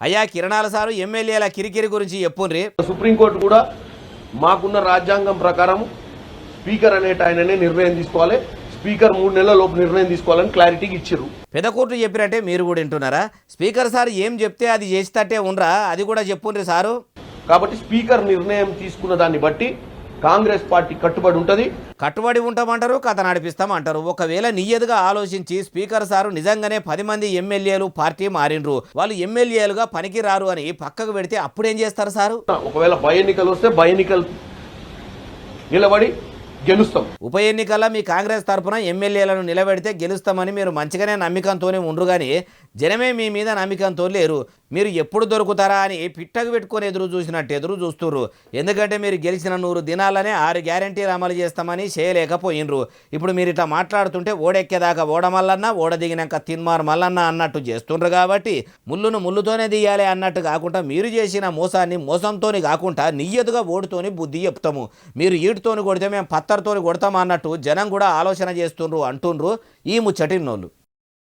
అయ్యా కిరణాల సారు ఎమ్మెల్యేల కిరికిరి గురించి చెప్పుండ్రి. సుప్రీంకోర్టు కూడా మాకున్న రాజ్యాంగం ప్రకారం స్పీకర్ అనేట ఆయననే నిర్ణయం తీసుకోవాలి, స్పీకర్ 3 నెలల లోపు నిర్ణయం తీసుకోవాలని క్లారిటీకి ఇచ్చిర్రు. పెద్ద కోర్టు చెప్పినట్టే మీరు కూడా వింటున్నారా? స్పీకర్ సార్ ఏం చెప్తే అది చేసేటట్టే ఉండరా? అది కూడా చెప్పుండ్రి సారు. కాబట్టి స్పీకర్ నిర్ణయం తీసుకున్న దాన్ని బట్టి కాంగ్రెస్ పార్టీ కట్టుబడి ఉంటుంది. కట్టుబడి ఉంటామంటారు, కథ నడిపిస్తామంటారు. ఒకవేళ నియ్యదుగా ఆలోచించి స్పీకర్ సారు నిజంగానే 10 మంది ఎమ్మెల్యేలు పార్టీ మారినరు, వాళ్ళు ఎమ్మెల్యేలుగా పనికి రారు అని పక్కకు పెడితే అప్పుడేం చేస్తారు సారు? ఒకవేళ బై ఎన్నికలు వస్తే బై ఎన్నికలు నిలబడి గెలుస్తాం. ఉప ఎన్నికల్లో మీ కాంగ్రెస్ తరఫున ఎమ్మెల్యేలను నిలబెడితే గెలుస్తామని మీరు మంచిగానే నమ్మకంతోనే ఉండరు, కానీ జనమే మీ మీద నమ్మకంతో లేరు. మీరు ఎప్పుడు దొరుకుతారా అని పిట్టకు పెట్టుకొని ఎదురు చూసినట్టు ఎదురు చూస్తుర్రు. ఎందుకంటే మీరు గెలిచిన 100 దినాలనే 6 గ్యారెంటీలు అమలు చేస్తామని చేయలేకపోయినరు. ఇప్పుడు మీరు ఇట్లా మాట్లాడుతుంటే ఓడెక్కేదాకా ఓడమల్లన్నా, ఓడ దిగినాక తిన్మార్ మల్లన్నా అన్నట్టు చేస్తుండ్రు. కాబట్టి ముళ్ళును ముళ్ళుతోనే తీయాలి అన్నట్టు కాకుండా మీరు చేసిన మోసాన్ని మోసంతోని కాకుండా నియ్యదుగా ఓటుతోని బుద్ధి చెప్తాము, మీరు ఈటుతోని కొడితే మేము పత్తర్తోని కొడతాం అన్నట్టు జనం కూడా ఆలోచన చేస్తుండ్రు అంటుండ్రు ఈ ముచ్చటిన్నోళ్ళు.